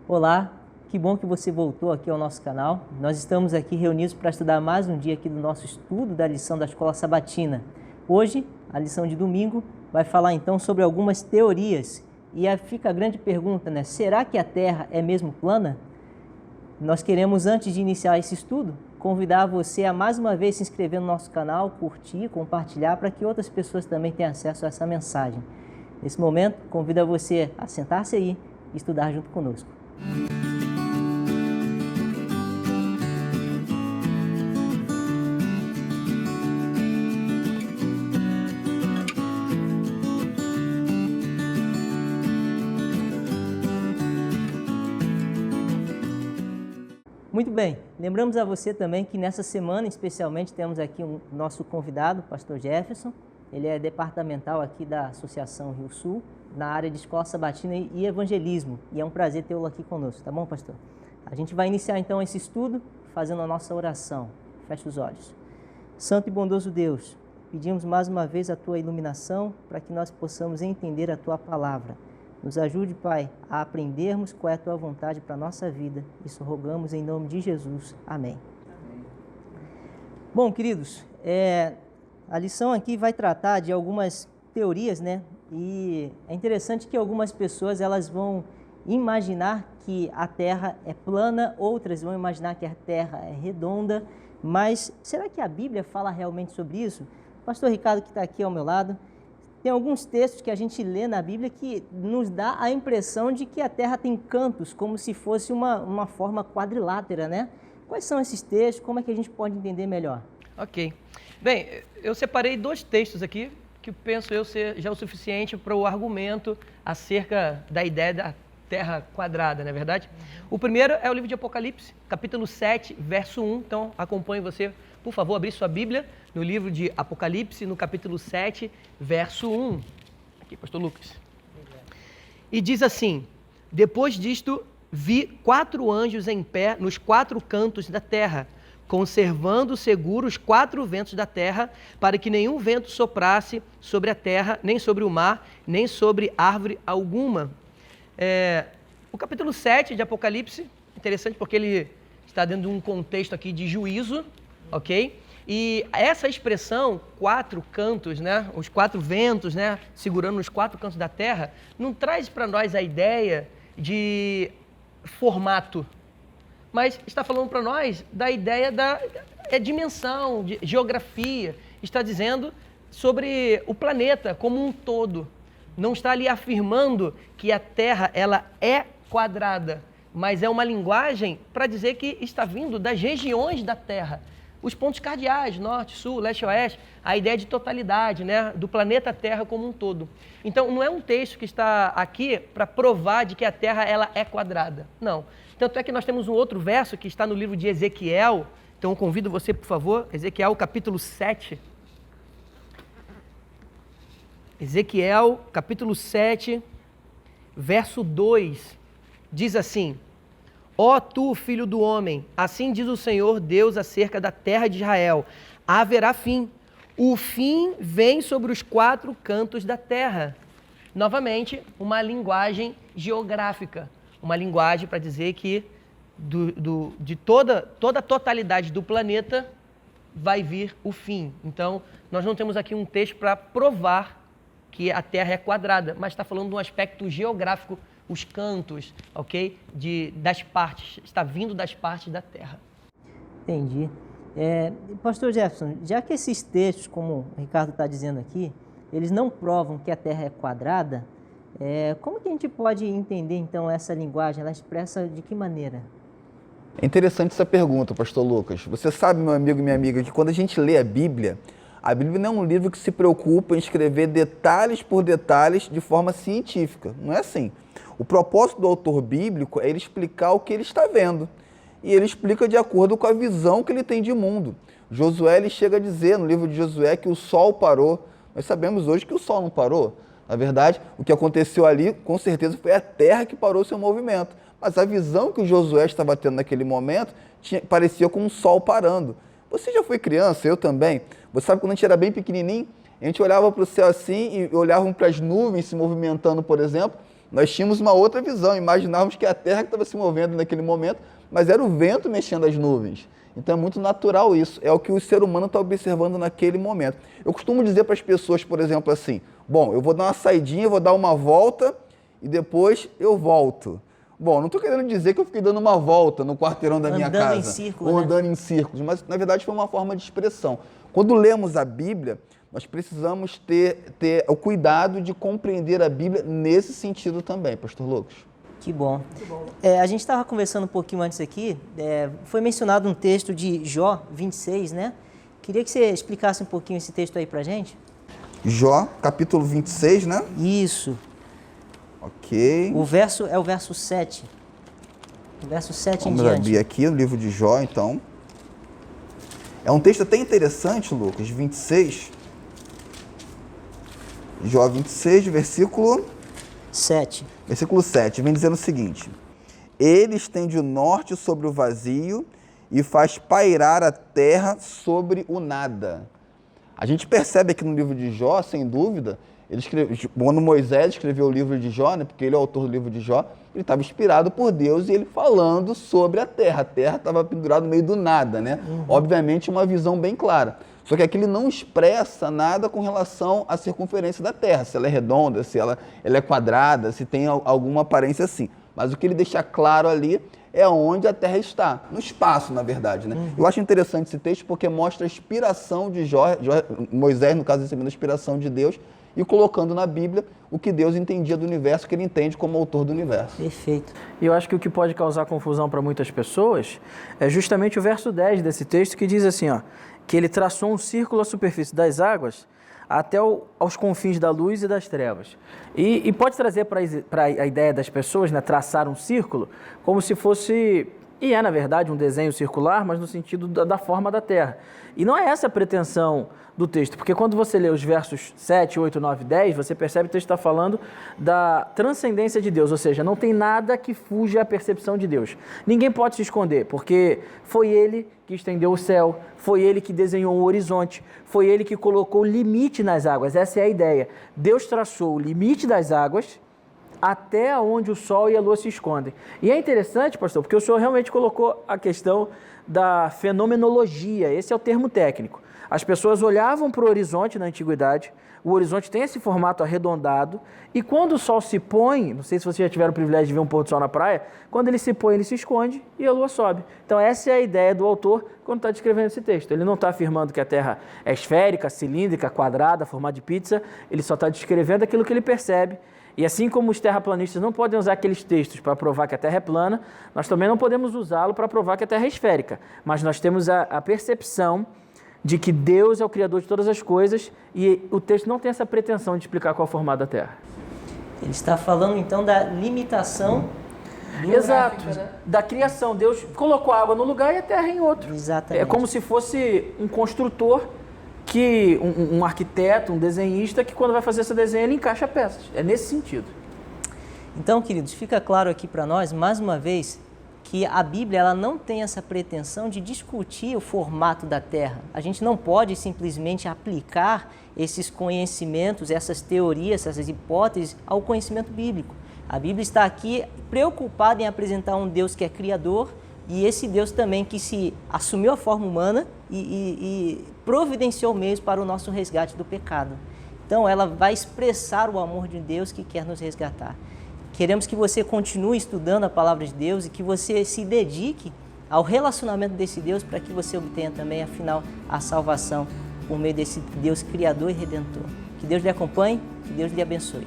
Olá, que bom que você voltou aqui ao nosso canal. Nós estamos aqui reunidos para estudar mais um dia aqui do nosso estudo da lição da Escola Sabatina. Hoje, a lição de domingo vai falar então sobre algumas teorias. E aí fica a grande pergunta, né? Será que a Terra é mesmo plana? Nós queremos, antes de iniciar esse estudo, convidar você a mais uma vez se inscrever no nosso canal, curtir, compartilhar, para que outras pessoas também tenham acesso a essa mensagem. Nesse momento, convido você a sentar-se aí e estudar junto conosco. Muito bem, lembramos a você também que nessa semana, especialmente, temos aqui o nosso convidado, o pastor Jefferson. Ele é departamental aqui da Associação Rio Sul, na área de Escola Sabatina e Evangelismo. E é um prazer tê-lo aqui conosco, tá bom, pastor? A gente vai iniciar então esse estudo fazendo a nossa oração. Feche os olhos. Santo e bondoso Deus, pedimos mais uma vez a Tua iluminação para que nós possamos entender a Tua palavra. Nos ajude, Pai, a aprendermos qual é a Tua vontade para a nossa vida. Isso rogamos em nome de Jesus. Amém. Amém. Bom, queridos, a lição aqui vai tratar de algumas teorias, né? E é interessante que algumas pessoas elas vão imaginar que a Terra é plana, outras vão imaginar que a Terra é redonda. Mas será que a Bíblia fala realmente sobre isso? O pastor Ricardo, que está aqui ao meu lado, tem alguns textos que a gente lê na Bíblia que nos dá a impressão de que a Terra tem cantos, como se fosse uma forma quadrilátera, né? Quais são esses textos? Como é que a gente pode entender melhor? Ok. Bem, eu separei dois textos aqui que penso eu ser já o suficiente para o argumento acerca da ideia da Terra quadrada, não é verdade? O primeiro é o livro de Apocalipse, capítulo 7, verso 1. Então, acompanhe você, por favor, abrir sua Bíblia no livro de Apocalipse, no capítulo 7, verso 1. Aqui, pastor Lucas. E diz assim: depois disto, vi 4 anjos em pé nos 4 cantos da terra, conservando seguros os 4 ventos da terra, para que nenhum vento soprasse sobre a terra, nem sobre o mar, nem sobre árvore alguma. O capítulo 7 de Apocalipse, interessante porque ele está dentro de um contexto aqui de juízo, ok? E essa expressão, 4 cantos, né, os 4 ventos, né, segurando os 4 cantos da terra, não traz para nós a ideia de formato, mas está falando para nós da ideia da dimensão, de geografia, está dizendo sobre o planeta como um todo. Não está ali afirmando que a Terra ela é quadrada, mas é uma linguagem para dizer que está vindo das regiões da Terra. Os pontos cardeais, norte, sul, leste e oeste, a ideia de totalidade, né, do planeta Terra como um todo. Então, não é um texto que está aqui para provar de que a Terra ela é quadrada. Não. Tanto é que nós temos um outro verso que está no livro de Ezequiel. Então, eu convido você, por favor, Ezequiel, capítulo 7. Ezequiel, capítulo 7, verso 2, diz assim: ó tu, filho do homem, assim diz o Senhor Deus acerca da terra de Israel, haverá fim. O fim vem sobre os 4 cantos da terra. Novamente, uma linguagem geográfica, uma linguagem para dizer que de toda a totalidade do planeta vai vir o fim. Então, nós não temos aqui um texto para provar que a Terra é quadrada, mas está falando de um aspecto geográfico, os cantos, ok? Das partes, está vindo das partes da Terra. Entendi. Pastor Jefferson, já que esses textos, como o Ricardo está dizendo aqui, eles não provam que a Terra é quadrada, como que a gente pode entender, então, essa linguagem? Ela expressa de que maneira? É interessante essa pergunta, pastor Lucas. Você sabe, meu amigo e minha amiga, que quando a gente lê a Bíblia não é um livro que se preocupa em escrever detalhes por detalhes de forma científica. Não é assim. O propósito do autor bíblico é ele explicar o que ele está vendo. E ele explica de acordo com a visão que ele tem de mundo. Josué ele chega a dizer no livro de Josué que o sol parou. Nós sabemos hoje que o sol não parou. Na verdade, o que aconteceu ali, com certeza, foi a terra que parou seu movimento. Mas a visão que o Josué estava tendo naquele momento parecia com um sol parando. Você já foi criança, eu também. Você sabe quando a gente era bem pequenininho, a gente olhava para o céu assim e olhava para as nuvens se movimentando, por exemplo, Nós tínhamos uma outra visão, imaginávamos que a terra que estava se movendo naquele momento, mas era o vento mexendo as nuvens. Então é muito natural isso, é o que o ser humano está observando naquele momento. Eu costumo dizer para as pessoas, por exemplo, assim, bom, eu vou dar uma saidinha, vou dar uma volta e depois eu volto. Bom, não estou querendo dizer que eu fiquei dando uma volta no quarteirão da minha casa. Andando em círculo, ou né? andando em círculos, mas na verdade foi uma forma de expressão. Quando lemos a Bíblia, nós precisamos ter o cuidado de compreender a Bíblia nesse sentido também, pastor Lucas. Que bom. A gente estava conversando um pouquinho antes aqui, foi mencionado um texto de Jó 26, né? Queria que você explicasse um pouquinho esse texto aí pra gente. Jó, capítulo 26, né? Isso. Ok. O verso é o verso 7. O verso 7 em Vamos diante. abrir aqui o livro de Jó, então. É um texto até interessante, Lucas, 26. Jó 26, versículo 7. Versículo 7, vem dizendo o seguinte: Ele estende o norte sobre o vazio e faz pairar a terra sobre o nada. A gente percebe aqui no livro de Jó, sem dúvida, quando Moisés escreveu o livro de Jó, né, porque ele é o autor do livro de Jó, ele estava inspirado por Deus e ele falando sobre a terra estava pendurada no meio do nada, né? Obviamente uma visão bem clara. Só que aqui ele não expressa nada com relação à circunferência da Terra, se ela é redonda, se ela é quadrada, se tem alguma aparência assim. Mas o que ele deixa claro ali é onde a Terra está, no espaço, na verdade, né? Eu acho interessante esse texto porque mostra a inspiração de Moisés, no caso, recebendo a inspiração de Deus e colocando na Bíblia o que Deus entendia do universo, que ele entende como autor do universo. Perfeito. E eu acho que o que pode causar confusão para muitas pessoas é justamente o verso 10 desse texto, que diz assim, ó, que ele traçou um círculo à superfície das águas até aos confins da luz e das trevas. E pode trazer para a ideia das pessoas, né, traçar um círculo, como se fosse, e é na verdade um desenho circular, mas no sentido da forma da Terra. E não é essa a pretensão do texto, porque quando você lê os versos 7, 8, 9, 10, você percebe que o texto está falando da transcendência de Deus, ou seja, não tem nada que fuja à percepção de Deus. Ninguém pode se esconder, porque foi Ele que estendeu o céu, foi Ele que desenhou o horizonte, foi Ele que colocou limite nas águas, essa é a ideia. Deus traçou o limite das águas até onde o sol e a lua se escondem. E é interessante, pastor, porque o senhor realmente colocou a questão da fenomenologia, esse é o termo técnico. As pessoas olhavam para o horizonte na antiguidade, o horizonte tem esse formato arredondado, e quando o sol se põe, não sei se vocês já tiveram o privilégio de ver um pôr do sol na praia, quando ele se põe, ele se esconde e a lua sobe. Então essa é a ideia do autor quando está descrevendo esse texto. Ele não está afirmando que a Terra é esférica, cilíndrica, quadrada, formada de pizza, ele só está descrevendo aquilo que ele percebe. E assim como os terraplanistas não podem usar aqueles textos para provar que a Terra é plana, nós também não podemos usá-lo para provar que a Terra é esférica. Mas nós temos a percepção de que Deus é o Criador de todas as coisas e o texto não tem essa pretensão de explicar qual é o formato da Terra. Ele está falando então da limitação Exato, da criação. Deus colocou a água no lugar e a Terra em outro. Exatamente. É como se fosse um construtor, um arquiteto, um desenhista, que quando vai fazer esse desenho ele encaixa peças. É nesse sentido. Então, queridos, fica claro aqui para nós, mais uma vez, que a Bíblia ela não tem essa pretensão de discutir o formato da Terra. A gente não pode simplesmente aplicar esses conhecimentos, essas teorias, essas hipóteses ao conhecimento bíblico. A Bíblia está aqui preocupada em apresentar um Deus que é criador e esse Deus também que se assumiu a forma humana e providenciou meios para o nosso resgate do pecado. Então, ela vai expressar o amor de Deus que quer nos resgatar. Queremos que você continue estudando a palavra de Deus e que você se dedique ao relacionamento desse Deus para que você obtenha também, afinal, a salvação por meio desse Deus criador e redentor. Que Deus lhe acompanhe, que Deus lhe abençoe.